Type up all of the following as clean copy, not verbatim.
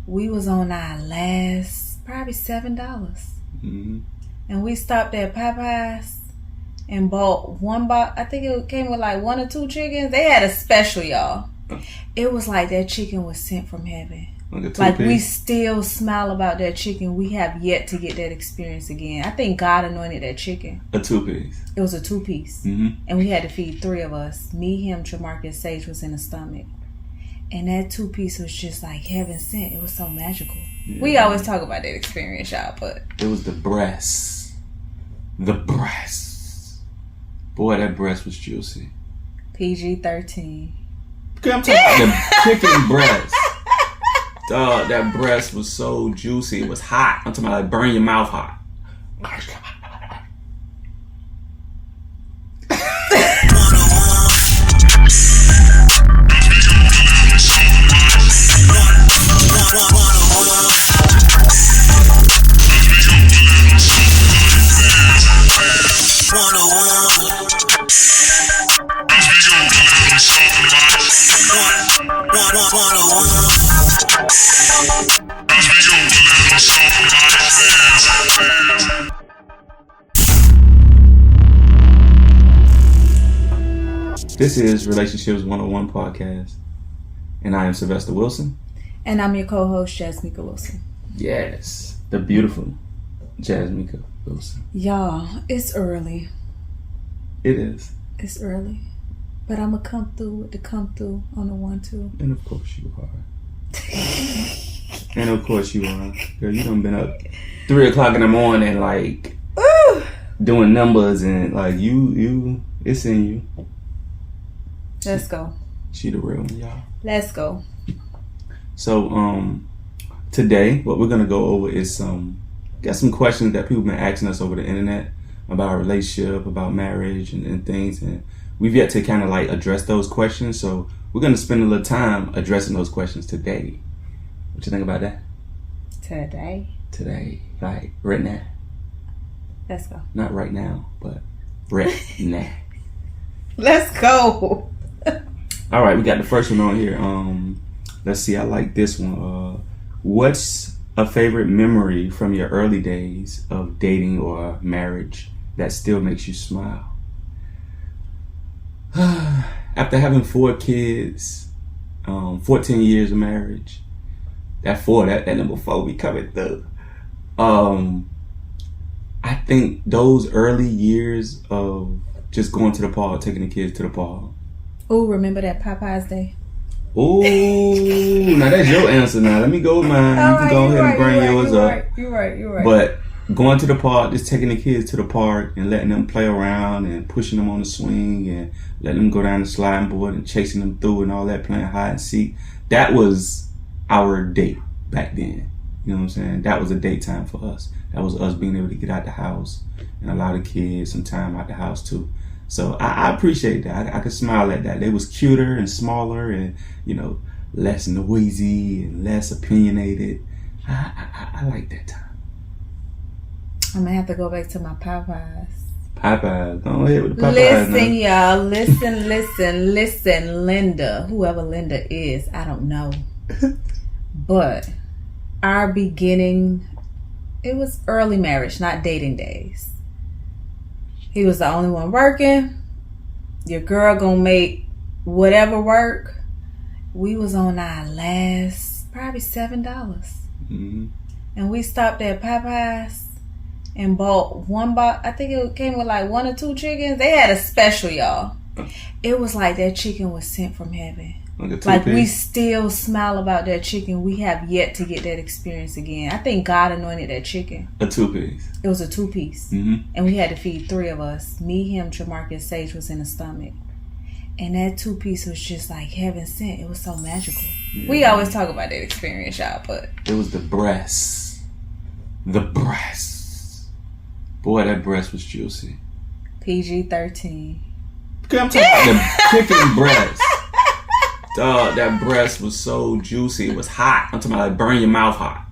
we was on our last probably $7. Mm-hmm. And we stopped at Popeyes and bought one box. I think it came with like 1 or 2 chickens. They had a special, y'all. It was like that chicken was sent from heaven. Like we still smile about that chicken. We have yet to get that experience again. I think God anointed that chicken. A 2-piece. It was a 2-piece. Mm-hmm. And we had to feed 3 of us. Me, him, Tremarcus, Sage was in the stomach. And that 2-piece was just like heaven sent. It was so magical. Yeah. We always talk about that experience, y'all, but it was the breast. The breast. Boy, that breast was juicy. PG-13. I'm talking about the chicken breast. Dog, that breast was so juicy. It was hot. I'm talking about like burn your mouth hot. This is Relationships 101 podcast, and I am Sylvester Wilson. And I'm your co-host, Jasmika Wilson. Yes, the beautiful Jasmika Wilson. Y'all, it's early. It is. It's early. But I'm going to come through with the come through on the 1-2. And of course you are. And of course you are. Girl, you done been up 3 o'clock in the morning, like, doing numbers, and like, you, it's in you. Let's go. She the real one, y'all. Let's go. So, today, what we're going to go over is got some questions that people been asking us over the internet about our relationship, about marriage and things, and we've yet to kind of like address those questions, so we're going to spend a little time addressing those questions today. What you think about that? Today, like right now. Let's go. Not right now, but right now. Let's go. All right, we got the first one on here. Let's see, I like this one. What's a favorite memory from your early days of dating or marriage that still makes you smile? After having 4 kids, 14 years of marriage, that number 4 be coming through. I think those early years of just going to the park, taking the kids to the park. Oh, remember that Popeyes day? Oh, now that's your answer now. Let me go with mine. You can go ahead and bring yours up. You're right. But going to the park, just taking the kids to the park and letting them play around and pushing them on the swing and letting them go down the sliding board and chasing them through and all that, playing hide and seek. That was our date back then. You know what I'm saying? That was a daytime for us. That was us being able to get out the house and allow the kids some time out the house too. So I appreciate that. I could smile at that. They was cuter and smaller and, you know, less noisy and less opinionated. I like that time. I'm going to have to go back to my Popeyes. Popeyes. Go ahead with the Popeyes. Listen, y'all. Listen, Linda. Whoever Linda is, I don't know. But our beginning, it was early marriage, not dating days. He was the only one working. Your girl gonna make whatever work. We was on our last probably $7. Mm-hmm. And we stopped at Popeyes and bought one box. I think it came with like 1 or 2 chickens. They had a special, y'all. It was like that chicken was sent from heaven. Like we still smile about that chicken. We have yet to get that experience again. I think God anointed that chicken. A 2-piece. It was a 2-piece. Mm-hmm. And we had to feed 3 of us. Me, him, Tremarcus, Sage was in the stomach. And that 2-piece was just like heaven sent. It was so magical. Yeah. We always talk about that experience, y'all, but it was the breast. The breast. Boy, that breast was juicy. PG-13. I'm talking about the chicken breast. Dog, that breast was so juicy. It was hot. I'm talking about like burn your mouth hot.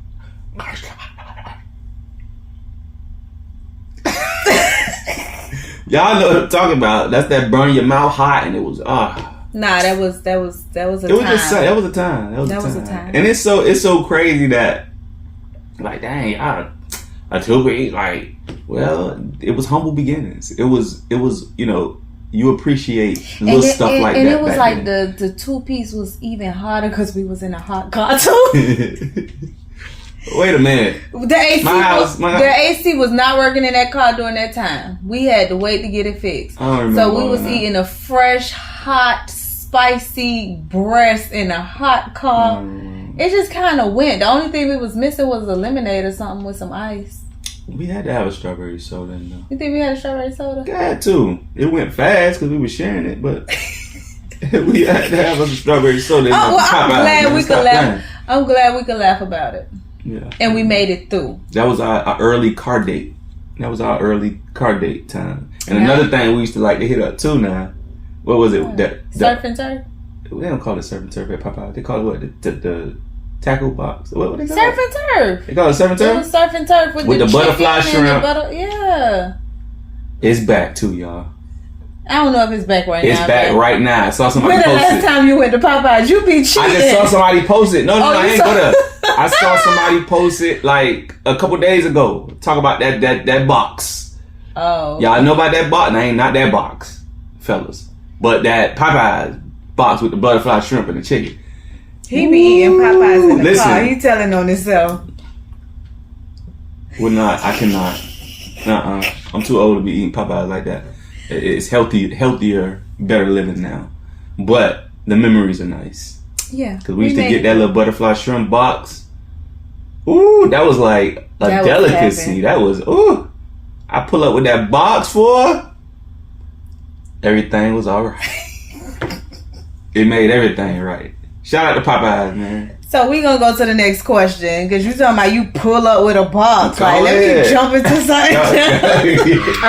Y'all know what I'm talking about. That's that burn your mouth hot, and it was Nah, that was a time. That was a time. And it's so crazy that, like, dang, I took it. Like, well, it was humble beginnings. It was you appreciate little stuff like that. And it was like then. the 2-piece was even harder because we was in a hot car too. Wait a minute. The AC was not working in that car during that time. We had to wait to get it fixed. So we was eating a fresh, hot, spicy breast in a hot car. It just kind of went. The only thing we was missing was a lemonade or something with some ice. We had to have a strawberry soda in there. You think we had a strawberry soda? Had to. It went fast because we were sharing it, but we had to have a strawberry soda. I'm glad we could laugh. I'm glad we could laugh about it. Yeah. And we made it through. That was our early car date. That was our early car date time. And another thing we used to like to hit up too now. What was it? Surf and turf? They don't call it surf and turf at Popeyes. They call it what? The tackle box. What they call surf it? And turf. They call it surf and turf? It was surf and turf with the butterfly shrimp. Yeah. It's back too, y'all. I don't know if it's back right now. It's back right now. I saw somebody post it. When the last time you went to Popeyes, you be cheating. I just saw somebody post it. No, I ain't go there. I saw somebody post it like a couple days ago. Talk about that box. Oh. Y'all know about that box? Nah, not that box, fellas. But that Popeyes box with the butterfly shrimp and the chicken. He be eating Popeyes in the car. He telling on himself. Well, not. I cannot. I'm too old to be eating Popeyes like that. It's healthier, better living now. But the memories are nice. Yeah. Because we used to get that little butterfly shrimp box. Ooh, that was like a delicacy. That was, ooh. I pull up with that box for. Everything was alright. It made everything right. Shout out to Popeyes, man. So we gonna go to the next question because you talking about you pull up with a box. Like, let me jump into something.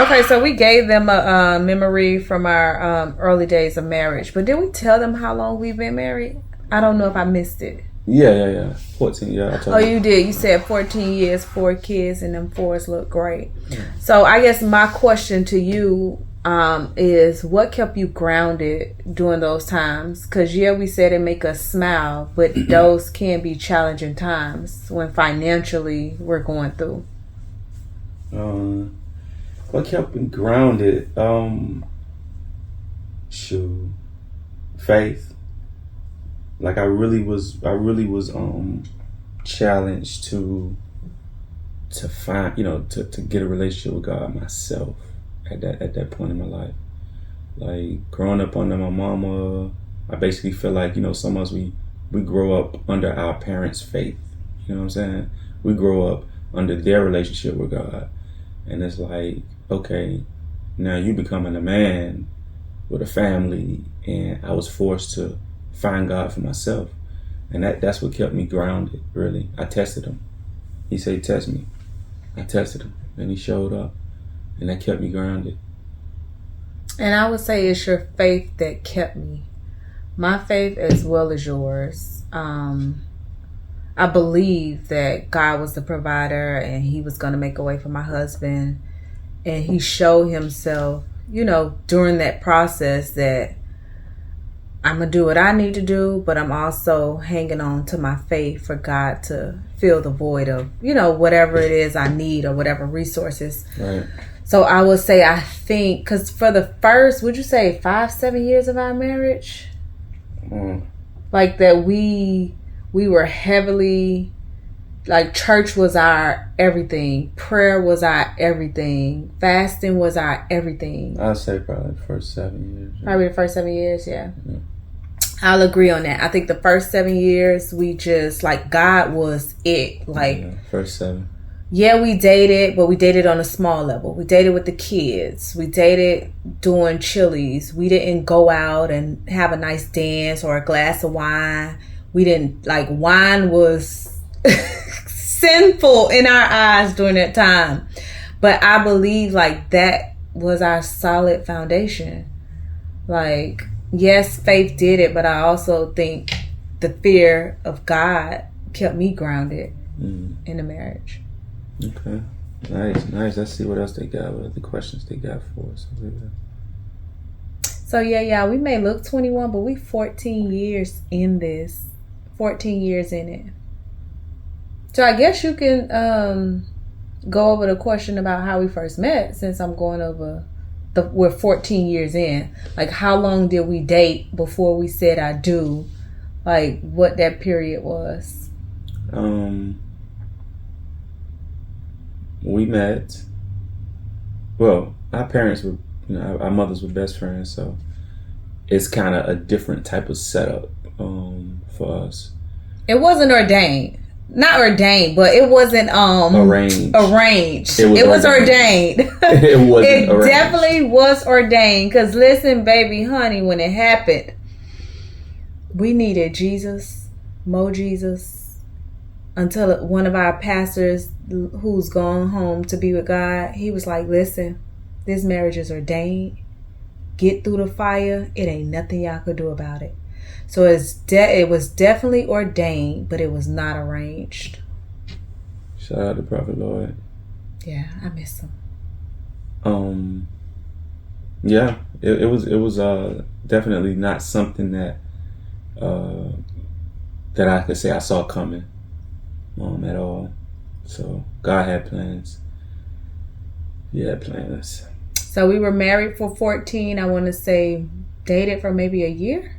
Okay, so we gave them a memory from our early days of marriage, but did we tell them how long we've been married? I don't know if I missed it. Yeah. 14. Yeah, I told you. You did. You said 14 years, 4 kids, and them 4s look great. Yeah. So I guess my question to you is what kept you grounded during those times? Because we said it make us smile, but those can be challenging times when financially we're going through. What kept me grounded? Faith. Like I really was challenged to find, to get a relationship with God myself. At that point in my life, like growing up under my mama, I basically feel like some of us we grow up under our parents' faith. You know what I'm saying? We grow up under their relationship with God, and it's like, okay, now you becoming a man with a family, and I was forced to find God for myself, and that's what kept me grounded. Really, I tested him. He said, "Test me." I tested him, and he showed up. And that kept me grounded. And I would say it's your faith that kept me. My faith as well as yours. I believe that God was the provider and he was going to make a way for my husband. And he showed himself, during that process that I'm going to do what I need to do, but I'm also hanging on to my faith for God to fill the void of, whatever it is I need or whatever resources. Right. So I would say, I think, because for the first, would you say 5-7 years of our marriage? Like that we were heavily, like church was our everything. Prayer was our everything. Fasting was our everything. I'd say probably the first 7 years. Probably the first 7 years, yeah. I'll agree on that. I think the first 7 years, we just, like, God was it. Like, first 7. Yeah, we dated, but we dated on a small level. We dated with the kids. We dated doing Chili's. We didn't go out and have a nice dance or a glass of wine. We didn't, wine was sinful in our eyes during that time. But I believe, that was our solid foundation. Yes, faith did it, but I also think the fear of God kept me grounded in the marriage. Okay. Nice. Let's see what else they got. What other questions they got for us. So yeah, we may look 21, but we 14 years in this. 14 years in it. So I guess you can go over the question about how we first met, since I'm going over we're 14 years in. Like, how long did we date before we said I do? Like, what that period was. We met. Well, our parents were, our mothers were best friends, so it's kind of a different type of setup for us. It wasn't ordained. Not ordained, but it wasn't arranged. It was ordained. It wasn't It arranged. definitely was ordained. Because listen, baby, honey, when it happened, we needed Jesus, more Jesus, until one of our pastors, who's gone home to be with God, he was like, listen, this marriage is ordained. Get through the fire. It ain't nothing y'all could do about it. So it was definitely ordained, but it was not arranged. Shout out to Prophet Lloyd. Yeah, I miss him. Yeah, it was definitely not something that that I could say I saw coming at all. So God had plans. He had plans. So we were married for 14. I want to say dated for maybe a year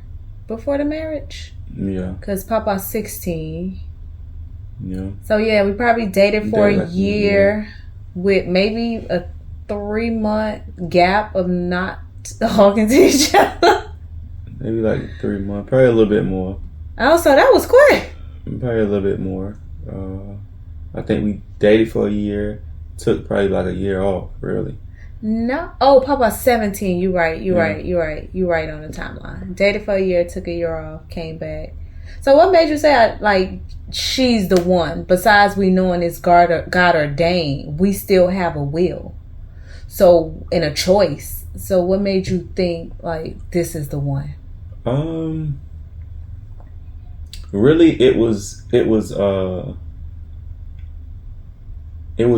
before the marriage. Yeah. Because Papa's 16. Yeah. So yeah, we probably dated for a year with maybe a 3-month gap of not talking to each other. Maybe like 3 months. Probably a little bit more. Oh, so that was quick. Probably a little bit more. I think we dated for a year. Took probably like a year off, really. No. Oh, Papa's 17. You right on the timeline. Dated for a year, took a year off, came back. So what made you say she's the one? Besides we knowing it's God ordained, we still have a will. So, in a choice. So what made you think like this is the one? Really it was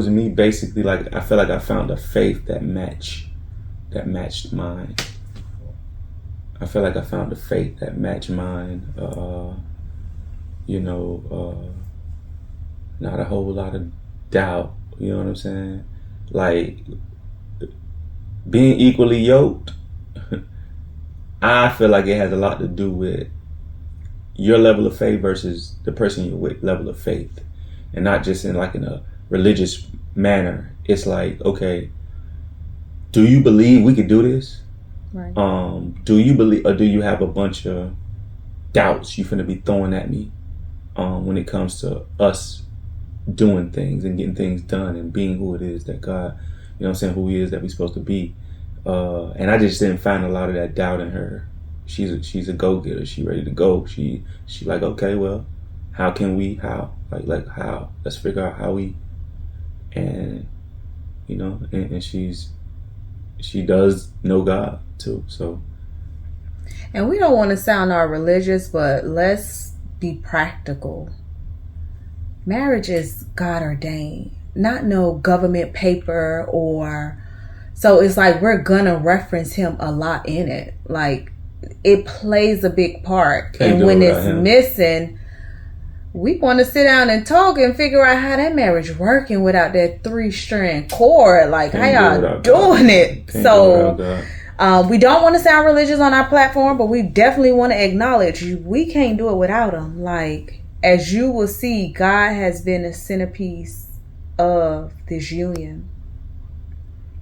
me basically, like, I feel like I found a faith that matched mine. I feel like I found a faith that matched mine. Not a whole lot of doubt. You know what I'm saying? Like, being equally yoked, I feel like it has a lot to do with your level of faith versus the person you're with level of faith, and not just in a religious manner. It's like, okay, do you believe we could do this? Right. Do you believe, or do you have a bunch of doubts you finna be throwing at me when it comes to us doing things and getting things done and being who it is that God, you know what I'm saying, who He is that we're supposed to be. And I just didn't find a lot of that doubt in her. She's a go-getter. She ready to go. She like, okay, well, how? Like how? Let's figure out how we. And and she does know God too. So. And we don't want to sound all religious, but let's be practical. Marriage is God ordained, not no government paper or. So it's like we're gonna reference Him a lot in it. Like, it plays a big part. And when it's missing, we want to sit down and talk and figure out how that marriage working without that 3-strand cord. Like, how y'all doing it? So we don't want to sound religious on our platform, but we definitely want to acknowledge we can't do it without Him. Like, as you will see, God has been a centerpiece of this union.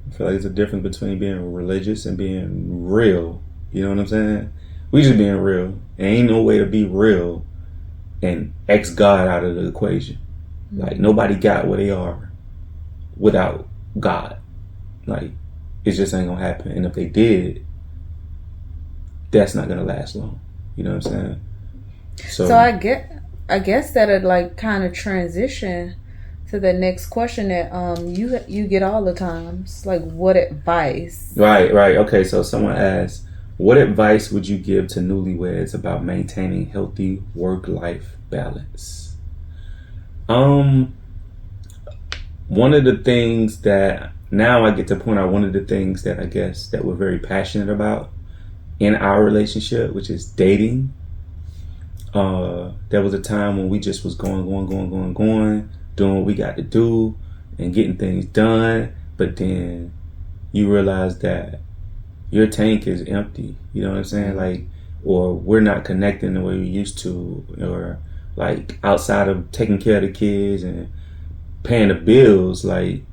I feel like there's a difference between being religious and being real. You know what I'm saying? We just being real. There ain't no way to be real and X God out of the equation. Like, nobody got where they are without God. Like, it just ain't gonna happen. And if they did, that's not gonna last long. You know what I'm saying? So I guess that'd like kind of transition to the next question that you get all the times. Like, what advice? Right. Okay, so someone asked, what advice would you give to newlyweds about maintaining healthy work-life balance? One of the things that now I get to point out, one of the things that I guess that we're very passionate about in our relationship, which is dating. There was a time when we just was going, doing what we got to do and getting things done. But then you realize that your tank is empty. You know what I'm saying? Like, or we're not connecting the way we used to, or like outside of taking care of the kids and paying the bills, like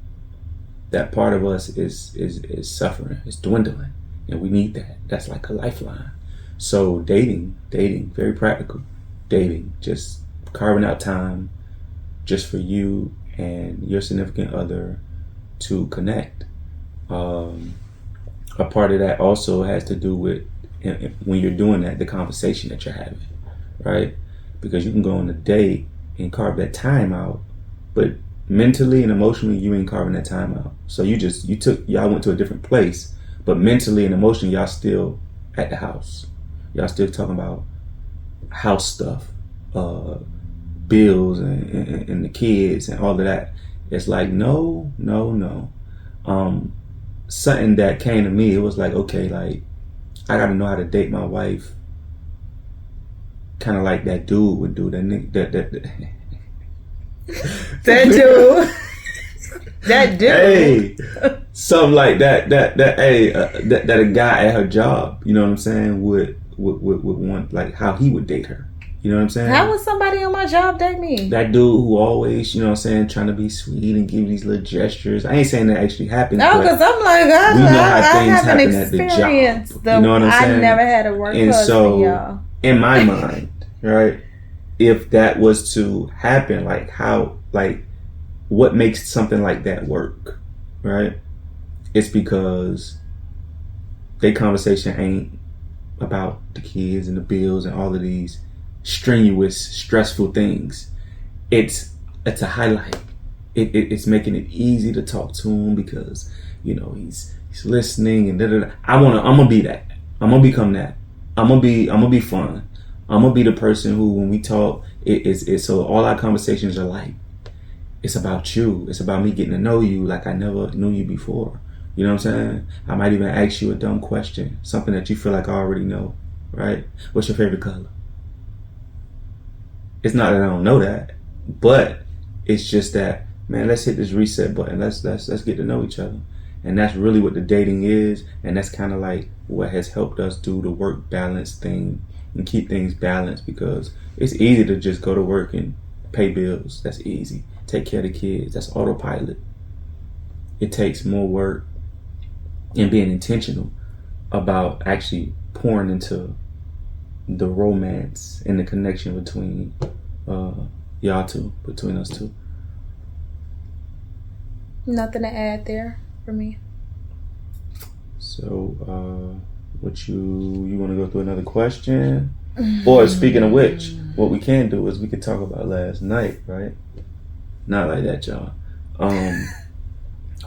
that part of us is suffering, it's dwindling, and we need that. That's like a lifeline. So dating, very practical. Dating, just carving out time just for you and your significant other to connect. A part of that also has to do with, when you're doing that, the conversation that you're having, right? Because you can go on a date and carve that time out, but mentally and emotionally you ain't carving that time out. So y'all went to a different place, but mentally and emotionally y'all still at the house. Y'all still talking about house stuff, bills and the kids and all of that. It's like no. Something that came to me, it was like, okay, like I gotta know how to date my wife, kind of like that dude would do. That dude. Hey, something like that. That a guy at her job, you know what I'm saying, would want, like how he would date her. You know what I'm saying? How would somebody on my job date me? That dude who always, you know what I'm saying, trying to be sweet and give these little gestures. I ain't saying that actually happens. No, because I'm like, I haven't experienced the job. You know what I'm saying? I never had a work husband, so, y'all. In my mind, right, if that was to happen, like how, like, what makes something like that work, right? It's because their conversation ain't about the kids and the bills and all of these strenuous, stressful things. It's a highlight. It's making it easy to talk to him because, you know, he's listening and da-da-da. I'm gonna be that. I'm gonna become that. I'm gonna be fun. I'm gonna be the person who, when we talk, it's so all our conversations are light. It's about you. It's about me getting to know you like I never knew you before. You know what I'm saying? I might even ask you a dumb question, something that you feel like I already know, right? What's your favorite color? It's not that I don't know that, but it's just that, man, let's hit this reset button. Let's get to know each other. And that's really what the dating is. And that's kind of like what has helped us do the work balance thing and keep things balanced, because it's easy to just go to work and pay bills. That's easy. Take care of the kids. That's autopilot. It takes more work and being intentional about actually pouring into the romance and the connection between y'all two, between us two. Nothing to add there for me. So, what you want to go through another question? Or speaking of which, what we can do is we could talk about last night, right? Not like that, y'all.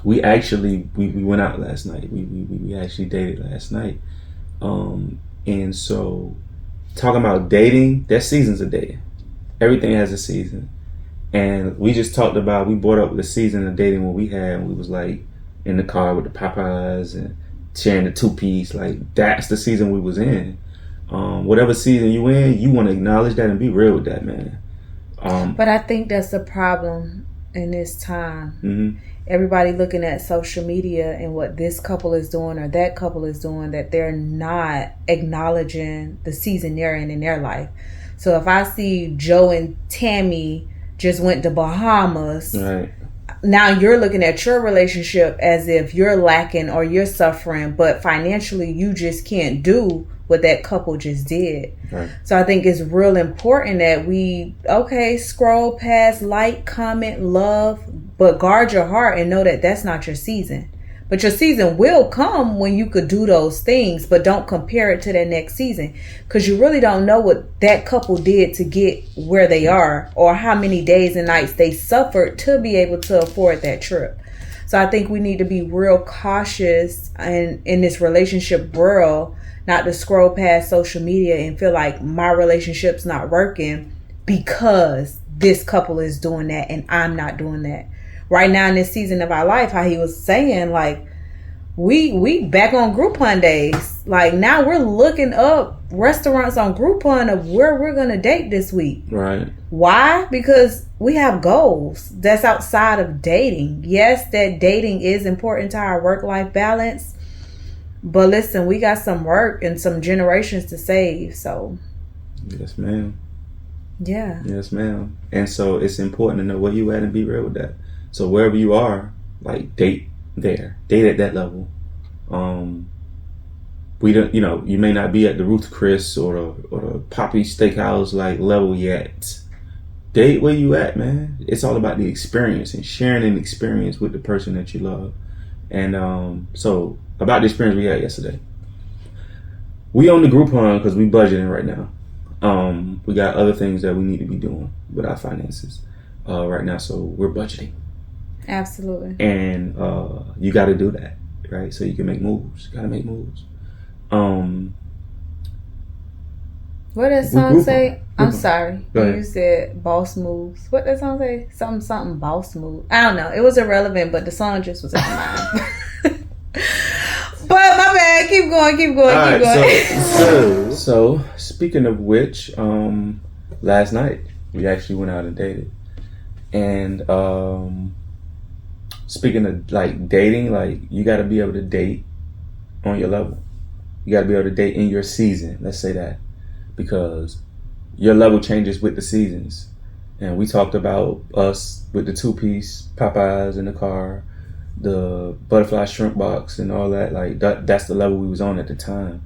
We actually we went out last night. We actually dated last night. And so talking about dating, there's seasons of dating. Everything has a season. And we just talked about, we brought up the season of dating when we had, and we was like in the car with the Popeyes and sharing the 2-piece. Like, that's the season we was in. Whatever season you in, you want to acknowledge that and be real with that, man. But I think that's the problem in this time. Mm-hmm. Everybody looking at social media and what this couple is doing or that couple is doing, that they're not acknowledging the season they're in their life. So if I see Joe and Tammy just went to Bahamas, right, now you're looking at your relationship as if you're lacking or you're suffering, but financially you just can't do what that couple just did. Right. So I think it's real important that we, scroll past, like, comment, love, but guard your heart and know that that's not your season. But your season will come when you could do those things, but don't compare it to that next season, because you really don't know what that couple did to get where they are, or how many days and nights they suffered to be able to afford that trip. So I think we need to be real cautious in this relationship world, not to scroll past social media and feel like my relationship's not working because this couple is doing that and I'm not doing that. Right now in this season of our life, how he was saying, like, we back on Groupon days. Like now we're looking up restaurants on Groupon of where we're gonna date this week. Right. Why? Because we have goals that's outside of dating. Yes, that dating is important to our work-life balance. But listen, we got some work and some generations to save. So yes, ma'am. Yeah. Yes, ma'am. And so it's important to know where you at and be real with that. So wherever you are, like date there. Date at that level. We don't, you may not be at the Ruth Chris or the Popeyes Steakhouse like level yet. Date where you at, man. It's all about the experience and sharing an experience with the person that you love. And so about the experience we had yesterday. We own the Groupon because we budgeting right now. We got other things that we need to be doing with our finances right now, so we're budgeting. Absolutely. And you got to do that, right? So you can make moves. You got to make moves. What does song say? I'm Groupon. sorry. Go ahead. You said boss moves. What does song say? Something boss move. I don't know. It was irrelevant, but the song just was in my mind. But my bad. Keep going. All right, so speaking of which, last night we actually went out and dated. And speaking of like dating, like you got to be able to date on your level. You got to be able to date in your season. Let's say that, because your level changes with the seasons. And we talked about us with the 2-piece Popeyes in the car, the butterfly shrimp box and all that. Like that's the level we was on at the time.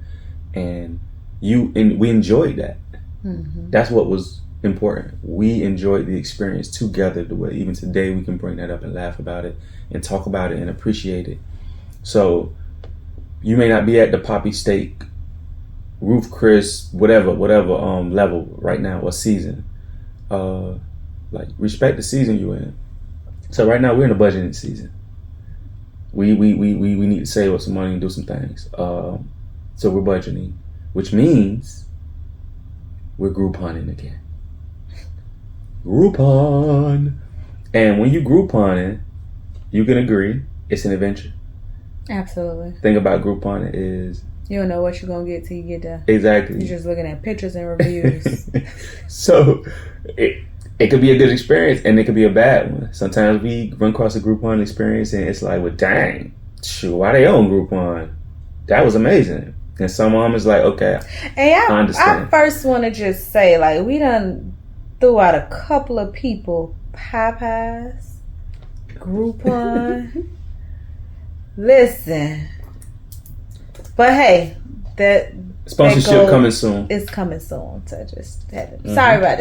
And we enjoyed that. Mm-hmm. That's what was important. We enjoyed the experience together, the way even today we can bring that up and laugh about it and talk about it and appreciate it. So you may not be at the Poppy Steak, Ruth Chris, whatever level right now or season. Like respect the season you're in. So right now we're in a budgeting season. We need to save up some money and do some things. So we're budgeting, which means we're Grouponing again. Groupon. And when you Grouponing, you can agree it's an adventure. Absolutely. Thing about Groupon is you don't know what you're gonna get till you get there. Exactly. You're just looking at pictures and reviews. So it could be a good experience and it could be a bad one. Sometimes we run across a Groupon experience and it's like, well, dang, shoot, why they own Groupon? That was amazing. And some mom is like, okay, hey, I understand. I first want to just say, like, we done threw out a couple of people, Popeyes, Groupon. Listen, but hey, that sponsorship coming soon. It's coming soon. So just had it. Sorry about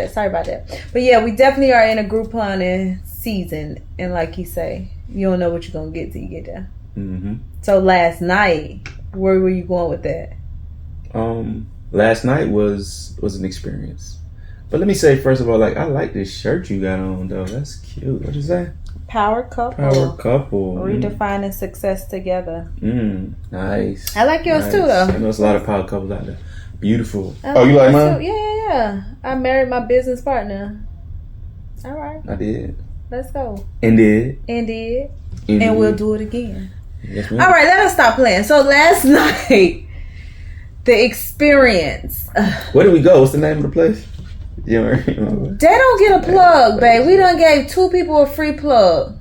that. But yeah, we definitely are in a Groupon season, and like you say, you don't know what you're gonna get till you get there. Mm-hmm. So last night, where were you going with that? Last night was an experience. But let me say first of all, like I like this shirt you got on though. That's cute. What is that? Power couple. Redefining success together. Nice. I like yours too, though. I know there's a lot of power couples out there. Beautiful. You like mine? Yeah. I married my business partner. All right. I did. Let's go. And did. And we'll do it again. Yes, ma'am. All right, let us stop playing. So last night, the experience. Where did we go? What's the name of the place? Yeah, they don't get a plug, babe. We done gave 2 people a free plug.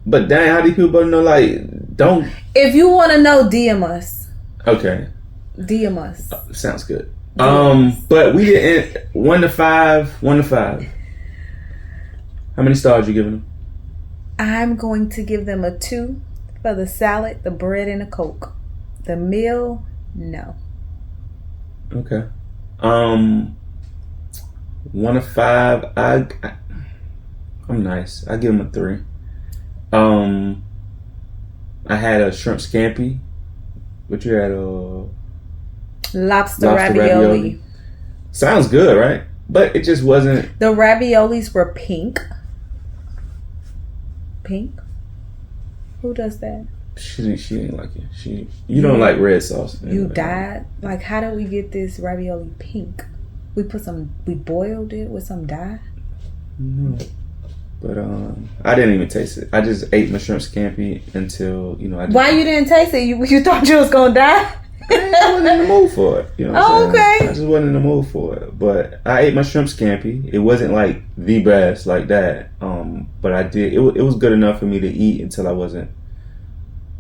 But dang, how do people know? Like, don't. If you want to know, DM us. Okay. DM us. Sounds good. But we didn't. 1 to 5. How many stars you giving them? I'm going to give them a 2 for the salad, the bread, and the Coke. The meal, no. Okay. 1 to 5. I'm nice. I give them a 3. I had a shrimp scampi, but you had a lobster ravioli. Sounds good, right? But it just wasn't. The raviolis were pink. Pink? Who does that? She didn't like it. You don't like red sauce. You died? Like, how did we get this ravioli pink? We boiled it with some dye? No. But I didn't even taste it. I just ate my shrimp scampi until Why you didn't taste it? You thought you was gonna die? I wasn't in the mood for it. You know what I'm saying? Okay. I just wasn't in the mood for it. But I ate my shrimp scampi. It wasn't like the best like that. But I did. It was good enough for me to eat until I wasn't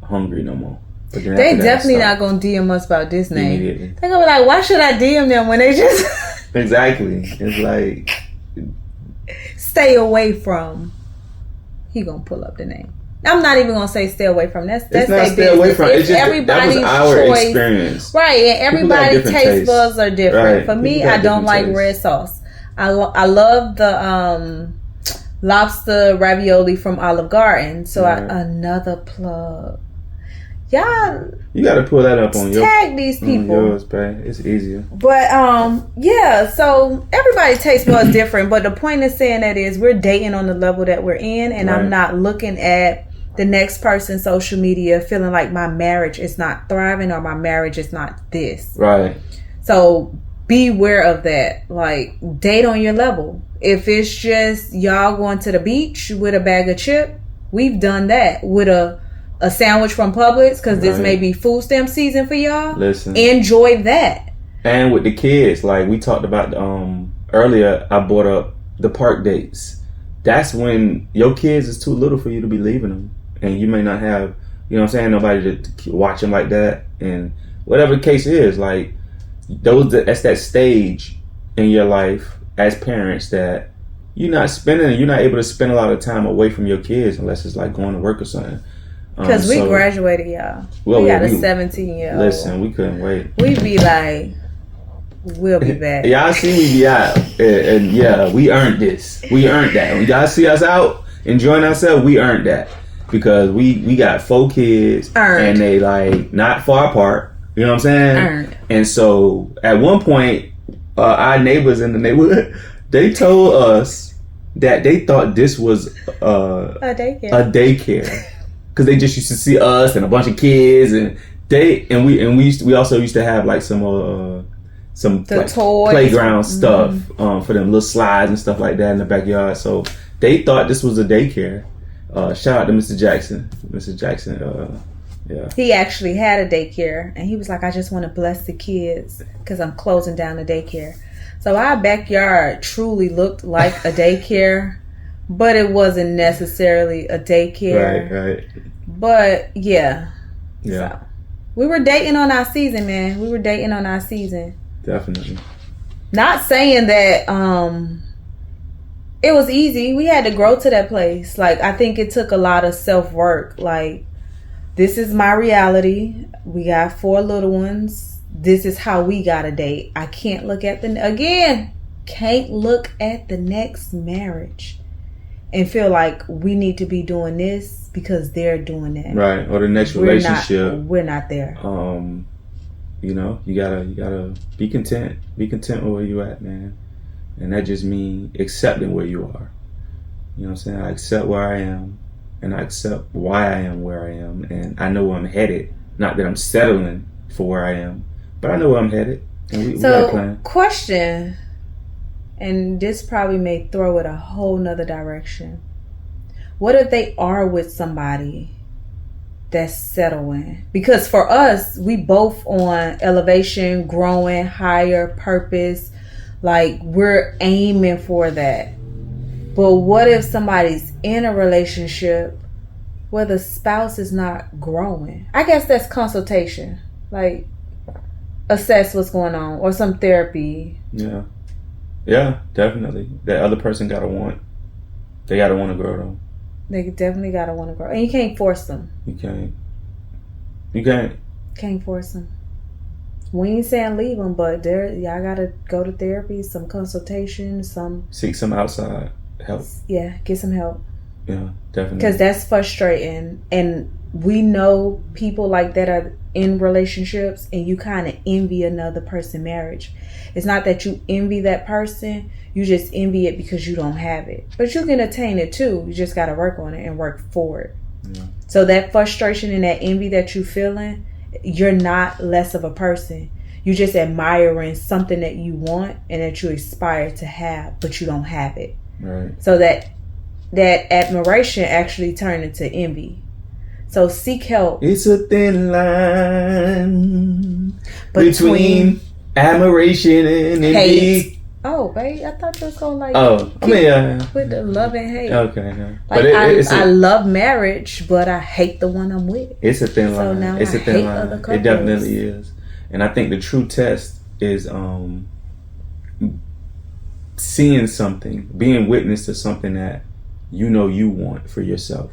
hungry no more. But then they definitely not gonna DM us about this name. Immediately. They're gonna be like, why should I DM them when they just Exactly. It's like stay away from. He gonna pull up the name. I'm not even gonna say stay away from. That's it's not their stay business. away from. It's just everybody's that was our choice. experience, Right? And everybody's taste buds are different. Right. For me, I don't like red sauce. I love the lobster ravioli from Olive Garden. So another plug. Y'all, you got to pull that up on your tag these people. On yours, babe. It's easier. But yeah. So everybody's taste buds different. But the point is saying that is we're dating on the level that we're in, and I'm not looking at the next person's social media feeling like my marriage is not thriving or my marriage is not this. Right. So beware of that. Like, date on your level. If it's just y'all going to the beach with a bag of chip, we've done that. With a sandwich from Publix, because this may be food stamp season for y'all. Listen. Enjoy that. And with the kids, like we talked about earlier, I brought up the park dates. That's when your kids is too little for you to be leaving them. And you may not have, nobody to watch them like that. And whatever the case is, like, that's that stage in your life as parents that you're not able to spend a lot of time away from your kids unless it's like going to work or something. Because we graduated, y'all. We got a 17-year-old. Listen, we couldn't wait. We be like, we'll be back. Y'all see me be out. And yeah, we earned this. We earned that. When y'all see us out enjoying ourselves, we earned that. Because we got 4 kids. Earned. And they like not far apart. You know what I'm saying? Earned. And so at one point, our neighbors in the neighborhood, they told us that they thought this was a daycare. Because they just used to see us and a bunch of kids, and we also used to have like some like toys. Playground stuff for them little slides and stuff like that in the backyard. So they thought this was a daycare. Shout out to Mr. Jackson. Mr. Jackson, yeah. He actually had a daycare, and he was like, I just want to bless the kids because I'm closing down the daycare. So our backyard truly looked like a daycare. But it wasn't necessarily a daycare. Right. But yeah. Yeah. So, we were dating on our season, man. We were dating on our season. Definitely. Not saying that it was easy. We had to grow to that place. Like, I think it took a lot of self-work. Like, this is my reality. We got 4 little ones. This is how we got a date. I can't look at can't look at the next marriage and feel like we need to be doing this because they're doing that. Right. Or the next relationship. We're not there. You gotta be content. Be content with where you at, man. And that just means accepting where you are. You know what I'm saying? I accept where I am, and I accept why I am where I am, and I know where I'm headed. Not that I'm settling for where I am, but I know where I'm headed. And we got a plan. Question, and this probably may throw it a whole nother direction. What if they are with somebody that's settling? Because for us, we both on elevation, growing, higher purpose. Like, we're aiming for that. But what if somebody's in a relationship where the spouse is not growing? I guess that's consultation. Like, assess what's going on, or some therapy. Yeah, definitely. That other person they gotta want to grow though. They definitely gotta want to grow, and you can't force them. You Can't force them. We ain't saying leave them, but y'all gotta go to therapy, some consultation, seek some outside help. Yeah, get some help. Yeah, definitely. Because that's frustrating, and we know people like that are in relationships, and you kind of envy another person's marriage. It's not that you envy that person, you just envy it because you don't have it. But you can attain it too. You just got to work on it and work for it. Yeah. So that frustration and that envy that you feeling, you're not less of a person. You just admiring something that you want and that you aspire to have, but you don't have it. Right. So that that admiration actually turn into envy. So seek help. It's a thin line between admiration and hate. Oh, babe, I thought you was gonna like. Oh, I mean, with the love and hate. Okay, yeah. Like I love marriage, but I hate the one I'm with. It's a thin line. So now it's I a thin hate line. other couples. It definitely is. And I think the true test is seeing something, being witness to something that you know you want for yourself,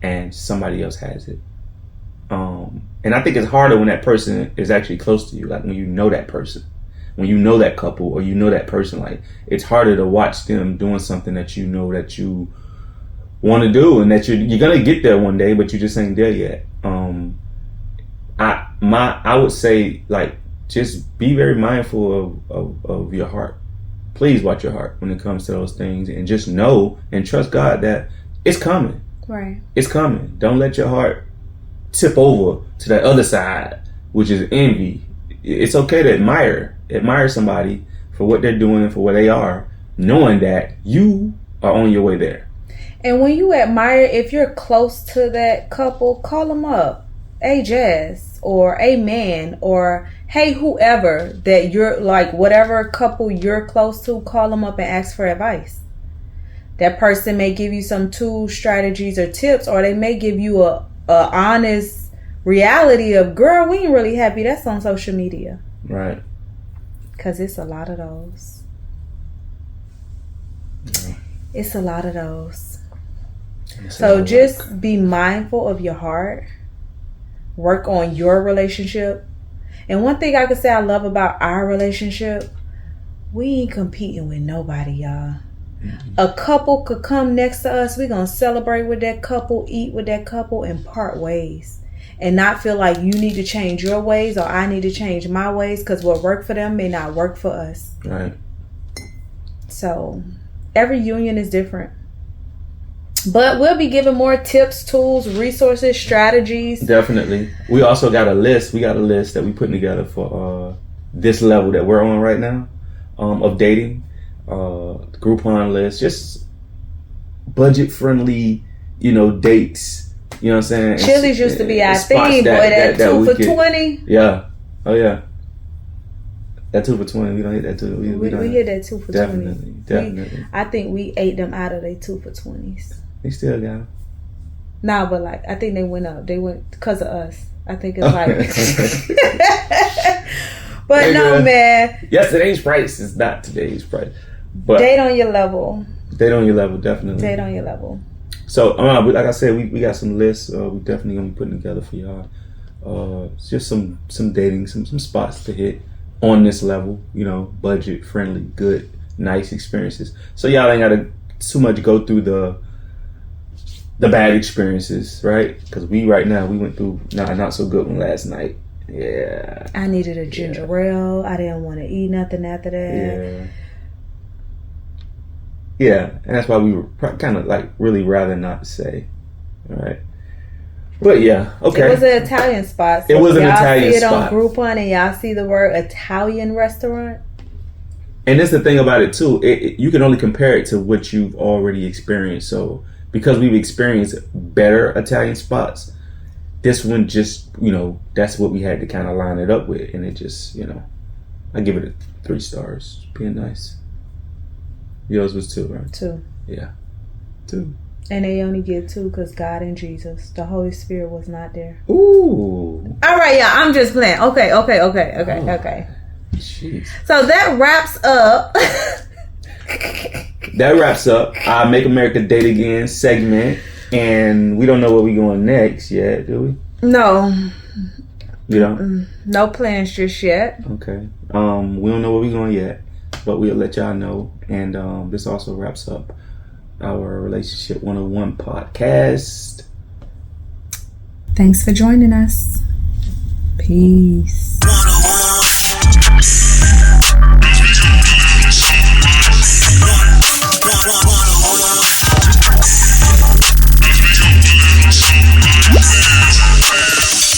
and somebody else has it. And I think it's harder when that person is actually close to you, like when you know that person. When you know that couple or you know that person, like it's harder to watch them doing something that you know that you want to do and that you're gonna get there one day, but you just ain't there yet. I would say, like, just be very mindful of your heart. Please watch your heart when it comes to those things, and just know and trust God that it's coming. Right. It's coming. Don't let your heart tip over to that other side, which is envy. It's okay to admire somebody for what they're doing and for where they are, knowing that you are on your way there. And when you admire, if you're close to that couple, call them up. Hey, Jazz, or hey, man, or hey, whoever that you're like, whatever couple you're close to, call them up and ask for advice. That person may give you some tools, strategies, or tips, or they may give you a honest reality of, girl, we ain't really happy. That's on social media. Right. Because it's a lot of those. Yeah. It's a lot of those. So just be mindful of your heart. Work on your relationship. And one thing I could say I love about our relationship, we ain't competing with nobody, y'all. Mm-hmm. A couple could come next to us. We're going to celebrate with that couple, eat with that couple, and part ways. And not feel like you need to change your ways or I need to change my ways, because what worked for them may not work for us. Right. So every union is different. But we'll be giving more tips, tools, resources, strategies. Definitely. We also got a list. We got a list that we putting together for this level that we're on right now of dating. Groupon list. Just budget-friendly, dates. You know what I'm saying? Chili's used to be our thing, boy. That 2 for $20. Yeah. Oh, yeah. That 2 for $20. We don't hit that 2. We hit that 2 for $20. Definitely. I think we ate them out of their 2 for $20s. They still got them. Nah, but like, I think they went up. They went because of us. I think it's like. But hey, no, man. Yesterday's price is not today's price. But date on your level. Date on your level, definitely. Date on your level. So, like I said, we got some lists. We definitely gonna be putting together for y'all. Just some dating, some spots to hit on this level. Budget friendly, good, nice experiences. So y'all ain't gotta too much go through the bad experiences, right? Because we went through not so good one last night. Yeah. I needed a ginger ale. I didn't want to eat nothing after that. Yeah, and that's why we were kind of like really rather not say. All right. But yeah, okay. It was an Italian spot. So it was an Italian spot. Y'all see it on Groupon and y'all see the word Italian restaurant. And that's the thing about it too. You can only compare it to what you've already experienced. So because we've experienced better Italian spots, this one just, that's what we had to kind of line it up with. And it just, I give it a 3 stars. Being nice. Yours was 2, right? 2. Yeah. 2. And they only get 2 because God and Jesus. The Holy Spirit was not there. Ooh. All right, yeah, I'm just playing. Okay. Jeez. So that wraps up. That wraps up our Make America Date Again segment. And we don't know where we're going next yet, do we? No. You don't? No plans just yet. Okay. We don't know where we're going yet, but we'll let y'all know. And this also wraps up our Relationship 101 podcast. Thanks for joining us. Peace.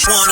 One